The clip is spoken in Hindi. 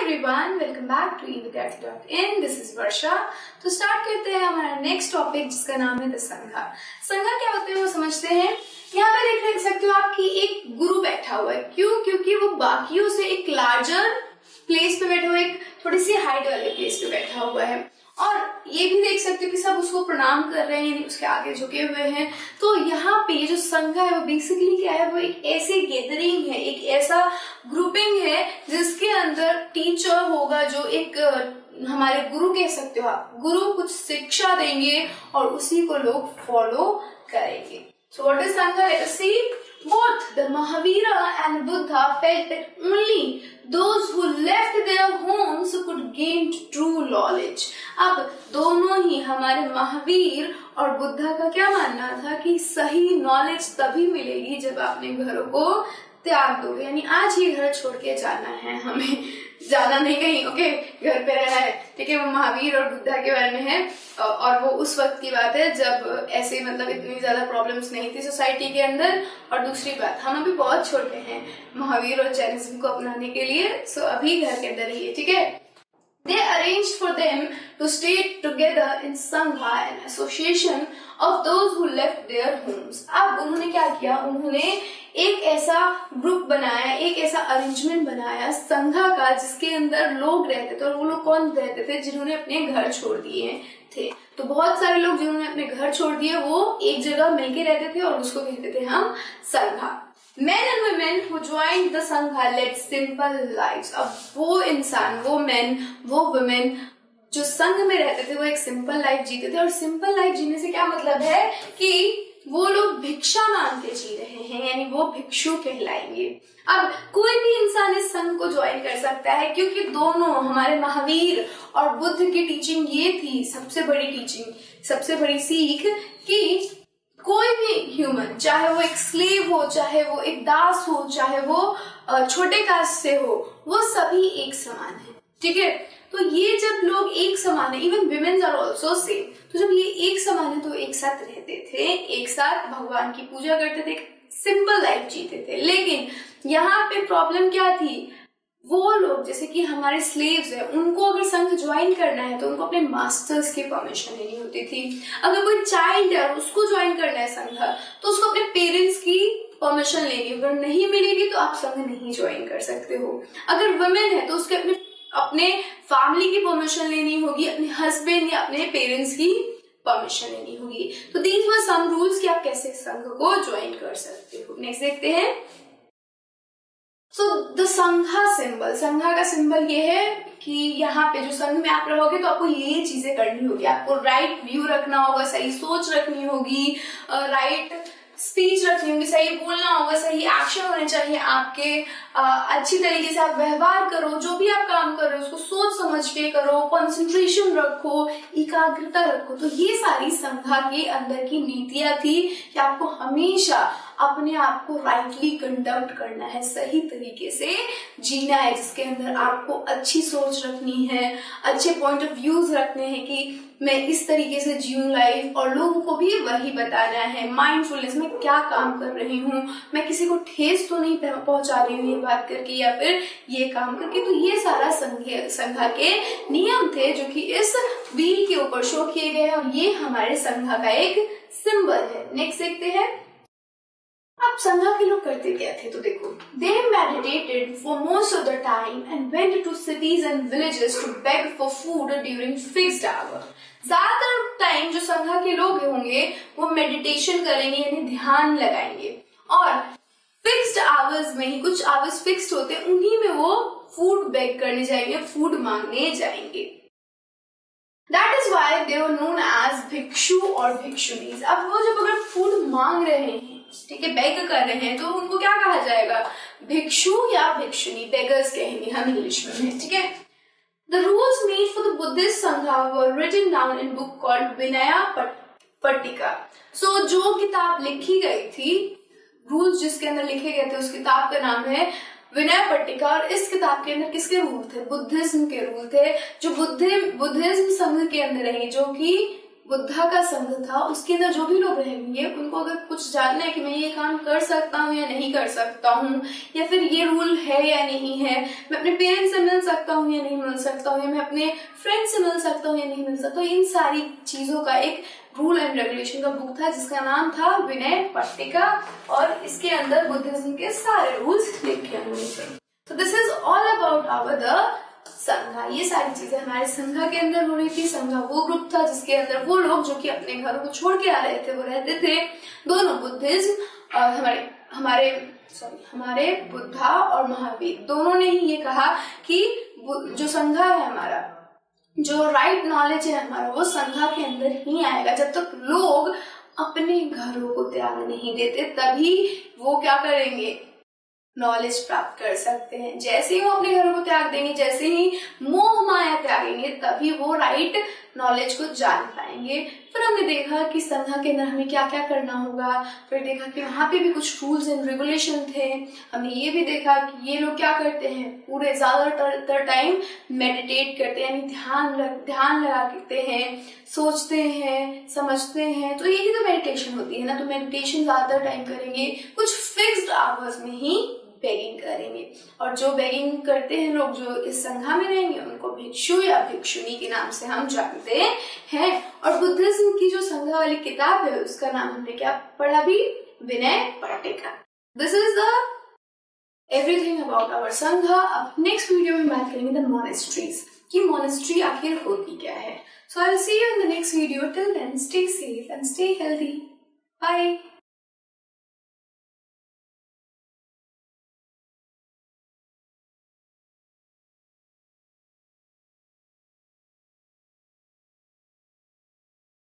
Everyone, welcome back to evicat.in। This is Varsha. तो स्टार्ट करते हैं हमारा नेक्स्ट टॉपिक जिसका नाम है द संघा। संघा क्या होते हैं वो समझते हैं। यहाँ पे देख सकते हो आपकी एक गुरु बैठा हुआ है। क्यों? क्योंकि वो बाकियों से एक लार्जर प्लेस पे बैठा हुआ है, एक थोड़ी सी हाइट वाले प्लेस पे बैठा हुआ है। और ये भी देख सकते हो कि सब उसको प्रणाम कर रहे हैं, यानी उसके आगे झुके हुए हैं। तो यहाँ पे ये जो संघा है वो बेसिकली क्या है, वो एक ऐसे गैदरिंग है, एक ऐसा ग्रुपिंग है जिसके अंदर टीचर होगा जो एक हमारे गुरु कह सकते हो आप। गुरु कुछ शिक्षा देंगे और उसी को लोग फॉलो करेंगे। So what is Sangha? Let us see. Both the Mahavira and Buddha felt that only those who left their homes could gain true knowledge. अब दोनों ही हमारे महावीर और बुद्धा का क्या मानना था कि सही नॉलेज तभी मिलेगी जब आपने घरों को त्याग दोगे, यानी आज ही घर छोड़ के जाना है, हमें जाना नहीं कहीं, ओके, घर पे रहना है, ठीक है। वो महावीर और बुद्धा के बारे में है और वो उस वक्त की बात है जब ऐसे मतलब इतनी ज्यादा प्रॉब्लम्स नहीं थी सोसाइटी के अंदर। और दूसरी बात, हम अभी बहुत छोटे हैं महावीर और जैनिज्म को अपनाने के लिए, सो अभी घर के अंदर ही है, ठीक है। They arranged for them to stay together in Sangha, an association of those who left their homes. अब उन्होंने क्या किया, उन्होंने एक ऐसा ग्रुप बनाया, एक ऐसा अरेंजमेंट बनाया संघा का जिसके अंदर लोग रहते थे। और वो लोग कौन रहते थे? जिन्होंने अपने घर छोड़ दिए थे। तो बहुत सारे लोग जिन्होंने अपने घर छोड़ दिए वो एक जगह मिलके रहते थे और उसको कहते थे हम संघा। Men and women who joined the Sangha led simple lives. अब वो इंसान, वो men, वो women जो संघ में रहते थे वो एक सिंपल लाइफ जीते थे। और सिंपल लाइफ जीने से क्या मतलब है कि वो लोग भिक्षा मांग के जी रहे हैं, यानी वो भिक्षु कहलाएंगे। अब कोई भी इंसान इस संघ को ज्वाइन कर सकता है क्योंकि दोनों हमारे महावीर और बुद्ध की टीचिंग ये थी, सबसे बड़ी टीचिंग, सबसे बड़ी सीख, कि कोई भी ह्यूमन, चाहे वो एक स्लेव हो, चाहे वो एक दास हो, चाहे वो छोटे कास्ट से हो, वो सभी एक समान है, ठीक है। तो ये जब लोग एक समान है, even womens are also same, तो जब ये एक समान है तो एक साथ रहते थे, एक साथ भगवान की पूजा करते थे, सिंपल लाइफ जीते थे। लेकिन यहाँ पे प्रॉब्लम क्या थी, वो लोग जैसे कि हमारे स्लेव्स हैं, उनको अगर संघ ज्वाइन करना है तो उनको अपने मास्टर्स की परमिशन लेनी होती थी। अगर कोई चाइल्ड है और उसको ज्वाइन करना है संघ तो उसको अपने पेरेंट्स की परमिशन लेनी, अगर नहीं मिलेगी तो आप संघ नहीं ज्वाइन कर सकते हो। अगर वुमेन है तो उसके अपने फैमिली की परमिशन लेनी होगी, अपने हस्बैंड या अपने पेरेंट्स की परमिशन लेनी होगी। तो दीज वर सम रूल्स कि आप कैसे संघ को ज्वाइन कर सकते हो। नेक्स्ट देखते हैं। सो द संघा सिंबल, संघा का सिंबल ये है कि यहाँ पे जो संघ में आप रहोगे तो आपको ये चीजें करनी होगी। आपको राइट व्यू रखना होगा, सही सोच रखनी होगी, राइट स्पीच रखनी होगी, सही बोलना होगा, सही एक्शन होने चाहिए आपके, अच्छी तरीके से आप व्यवहार करो, जो भी आप काम कर रहे हो उसको सोच समझ के करो, कंसंट्रेशन रखो, एकाग्रता रखो। तो ये सारी संघा के अंदर की नीतियां थी कि आपको हमेशा अपने आप को राइटली कंडक्ट करना है, सही तरीके से जीना है, जिसके अंदर आपको अच्छी सोच रखनी है, अच्छे पॉइंट ऑफ व्यूज रखने हैं कि मैं इस तरीके से जीऊं लाइफ, और लोगों को भी वही बताना है। माइंडफुलनेस में क्या काम कर रही हूँ, मैं किसी को ठेस तो नहीं पहुंचा रही हूँ ये बात करके या फिर ये काम करके। तो ये सारा संघा के नियम थे जो कि इस व्हील के ऊपर शो किए गए हैं और ये हमारे संघा का एक सिंबल है। नेक्स्ट देखते हैं। अब संघा के लोग करते क्या थे, तो देखो, they meditated for most of the time and went to cities and villages to beg for food during fixed hour। ज्यादातर टाइम जो संघा के लोग होंगे वो मेडिटेशन करेंगे, यानी ध्यान लगाएंगे, और फिक्स्ड आवर्स में ही, कुछ आवर्स फिक्स्ड होते हैं, उन्हीं में वो फूड बेग करने जाएंगे, फूड मांगने जाएंगे। That is why they were known as भिक्षु और भिक्षुनीज। अब वो जब अगर फूड मांग रहे हैं, ठीक है, बेग कर रहे हैं, तो उनको क्या कहा जाएगा, भिक्षु या भिक्षुनी, बेगर्स कहेंगे हम इंग्लिश में, ठीक है। The rules made for the Buddhist Sangha were written down in book called Vinaya Pattika। So जो किताब लिखी गई थी, रूल्स जिसके अंदर लिखे गए थे, उस किताब का नाम है विनय पट्टिका। और इस किताब के अंदर किसके रूल थे? बुद्धिज्म के रूल थे, जो बुद्धिज्म संघ के अंदर रहेंगे, जो कि बुद्धा का संघ था उसके अंदर जो भी लोग रहेंगे उनको अगर कुछ जानना है कि मैं ये काम कर सकता हूँ या नहीं कर सकता हूँ, या फिर ये रूल है या नहीं है, मैं अपने पेरेंट्स से मिल सकता हूँ या नहीं मिल सकता हूँ, या मैं अपने फ्रेंड से मिल सकता हूँ या नहीं मिल सकता हूँ, इन सारी चीजों का एक रूल एंड रेगुलेशन का बुक था जिसका नाम था विनय पट्टिका, और इसके अंदर बुद्धिज्म के सारे रूल्स लिखे हुए थे। तो this is all about our the sangha. ये सारी चीजें हमारे संघा के अंदर हो रही थी। संघा वो ग्रुप था जिसके अंदर वो लोग जो कि अपने घरों को छोड़ के आ रहे थे वो रहते थे। दोनों बुद्धिज्म और हमारे बुद्धा और महावीर दोनों ने ही ये कहा कि जो संघा है हमारा, जो राइट नॉलेज है हमारा, वो संघा के अंदर ही आएगा। जब तक लोग अपने घरों को त्याग नहीं देते तभी वो क्या करेंगे, नॉलेज प्राप्त कर सकते हैं। जैसे ही वो अपने घरों को त्याग देंगे, जैसे ही मोह माया त्यागेंगे, तभी वो राइट नॉलेज को जान पाएंगे। फिर हमने देखा कि संघा के अंदर हमें क्या क्या करना होगा, फिर देखा कि वहां पे भी कुछ रूल्स एंड रेगुलेशन थे। हमने ये भी देखा कि ये लोग क्या करते हैं, पूरे ज्यादातर टाइम मेडिटेट करते हैं, यानी ध्यान लगाते हैं, सोचते हैं, समझते हैं। तो यही तो मेडिटेशन होती है ना। तो मेडिटेशन ज्यादातर टाइम करेंगे, कुछ फिक्स्ड आवर्स में ही बेगिंग करेंगे। और जो बेगिंग करते हैं लोग जो इस संघा में रहेंगे उनको भिक्षु या भिक्षुनी के नाम से हम जानते हैं। और बुद्धिज्म की जो संघा वाली किताब है उसका नाम हमने क्या पढ़ा भी, Vinaya Pitaka. This is the everything about our sangha. अब नेक्स्ट वीडियो में बात करेंगे द मोनेस्ट्रीज, कि मोनेस्ट्री आखिर होती क्या है। So I will see you in the next video. Till then stay safe and stay healthy. Bye.